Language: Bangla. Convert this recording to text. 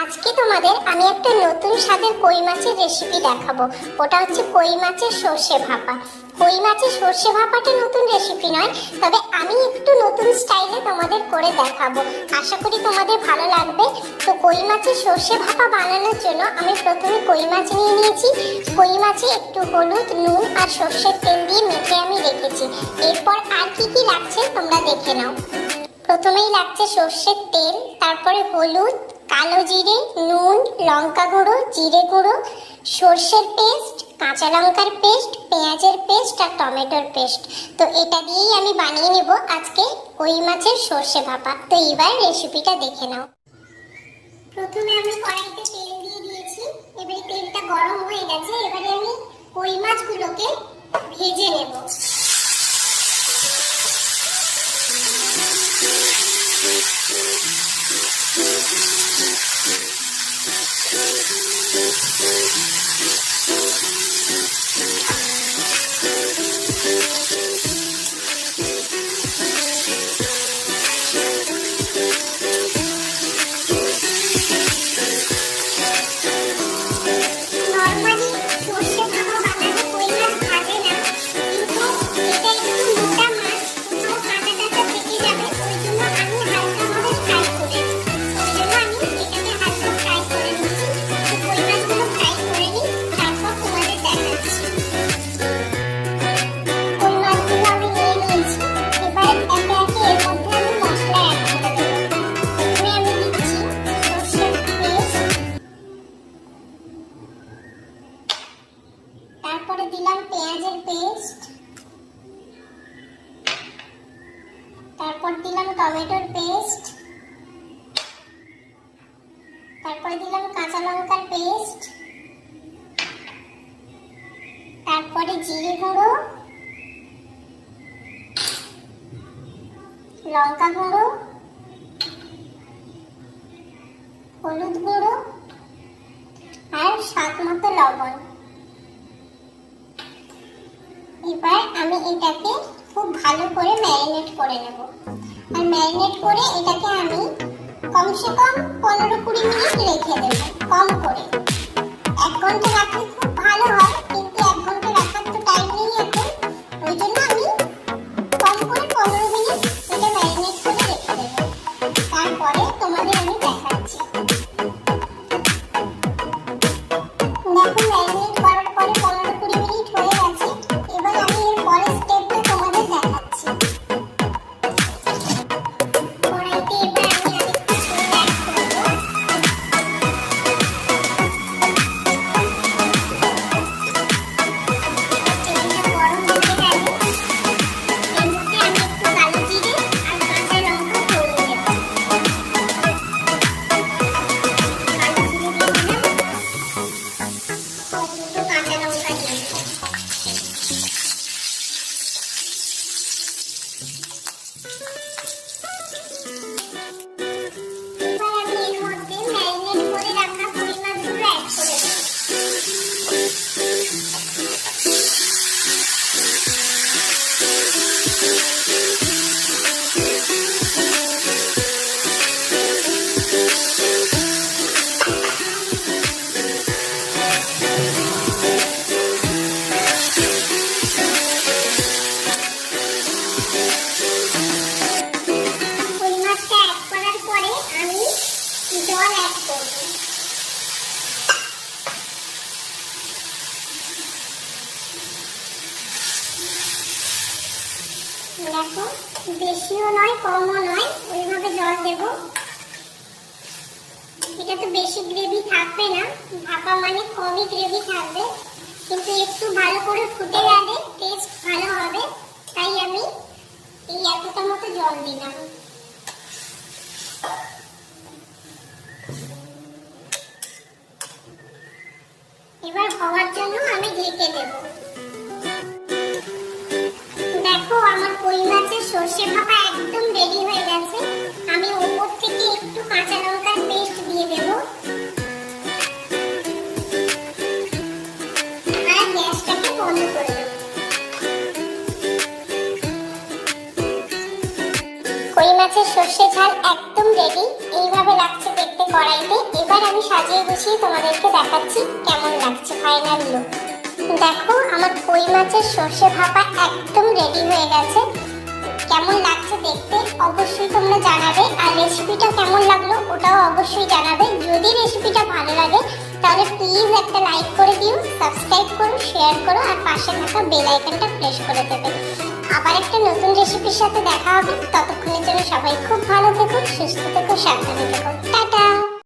আজকে তোমাদের আমি একটা নতুন স্বাদের কই মাছের রেসিপি দেখাবো। ওটা হচ্ছে কই মাছের সর্ষে ভাপা। কই মাছের সর্ষে ভাপাটা নতুন রেসিপি নয়, তবে আমি একটু নতুন স্টাইলে তোমাদের করে দেখাবো। আশা করি তোমাদের ভালো লাগবে। তো কই মাছের সর্ষে ভাপা বানানোর জন্য আমি প্রথমে কই মাছ নিয়ে নিয়েছি। কই মাছে একটু হলুদ, নুন আর সর্ষের তেল দিয়ে মেখে আমি রেখেছি। এরপর আর কি কি লাগছে তোমরা দেখে নাও। প্রথমেই লাগছে সর্ষের তেল, তারপরে হলুদ, কালো জিরে, নুন, লঙ্কা গুঁড়ো, জিরে গুঁড়ো, সর্ষের পেস্ট, কাঁচা লঙ্কার পেস্ট, পেঁয়াজের পেস্ট আর টমেটোর পেস্ট। তো এটা দিয়েই আমি বানিয়ে নেব আজকে কই মাছের সর্ষে ভাপা। তো এবার রেসিপিটা দেখে নাও। প্রথমে আমি কড়াইতে তেল দিয়ে দিয়েছি। এবারে তেলটা গরম হয়ে গেছে। এবারে আমি কই মাছগুলোকে ভেজে নেব। তারপরে দিলাম পেঁয়াজের পেস্ট, তারপর দিলাম টমেটোর পেস্ট, তারপরে দিলাম কাঁচা লঙ্কার পেস্ট, তারপরে জিরে গুঁড়ো, লঙ্কা গুঁড়ো, হলুদ গুঁড়ো আর স্বাদ মতো লবণ। এবার আমি এটাকে খুব ভালো করে ম্যারিনেট করে নেব। আর ম্যারিনেট করে এটাকে আমি কমসে কম 15-20 মিনিট রেখে দেব, কম করে। 1 ঘন্টা রাখলে খুব ভালো হয়, কিন্তু 1 ঘন্টা রাখার তো টাইম নেই এখন। ওই জন্য আমি কম করে 15 মিনিট এটা ম্যারিনেট করে রেখে দেব। তারপরে তোমাদের আমি দেখাচ্ছি। দেখো, ম্যারিনেট করার পরে 15-20 মিনিট হয়ে গেছে। এবার আমি এর পরের স্টেপটা তোমাদের দেখাচ্ছি। কড়াইতে এবার আমি আরেকটু তেল অ্যাড করব। তেলটা গরম হয়ে গেলে এর মধ্যে আমি একটু কালো জিরে আর কাঁচা লঙ্কা ফোড়ন দেব। কালো জিরে দিয়ে দিলাম আর দুটো কাঁচা লঙ্কা দিয়ে দিলাম। এবার আমি এর মধ্যে ম্যারিনেট করে রাখা কই মাছগুলো অ্যাড করে দেব। কই মাছটা অ্যাড করার পরে আমি জল অ্যাড করব। দেখো, বেশিও নয় কমও নয়, ওইভাবে জল দেব। এটা তো বেশি গ্রেভি থাকবে না, ভাপা মানে কমই গ্রেভি থাকবে, কিন্তু একটু ভালো করে ফুটে গেলে টেস্ট ভালো হবে। তাই আমি এই এতটা মতো জল দিলাম। এবার হওয়ার জন্য আমি ঢেকে দেব। দেখো, আমার কই মাছের সর্ষে ভাপা একদম রেডি হয়ে গেছে। আমি উপর থেকে একটু কাঁচা লঙ্কার পেস্ট দিয়ে দেব। আর গ্যাসটাকে বন্ধ করে দেব। কই মাছের সর্ষে ঝাল একদম রেডি। এইভাবে লাগছে দেখতে কড়াইতে। এবার এবার আমি সাজিয়ে গুছিয়ে তোমাদেরকে দেখাচ্ছি কেমন লাগছে ফাইনাল লুক। দেখো আমার কই মাছের সর্ষে ভাপা একদম রেডি হয়ে গেছে। কেমন লাগছে দেখতে অবশ্যই তোমরা জানাবে, আর রেসিপিটা কেমন লাগলো ওটাও অবশ্যই জানাবে। যদি রেসিপিটা ভালো লাগে তাহলে প্লিজ একটা লাইক করে দিও, সাবস্ক্রাইব করো, শেয়ার করো, আর পাশে থাকা বেল আইকনটা প্রেস করে দেবে। আবার একটা নতুন রেসিপির সাথে দেখা হবে। ততক্ষণের জন্য সবাই খুব ভালো থেকো, সুস্থ থেকো, সাবধানে থেকো। টাটা।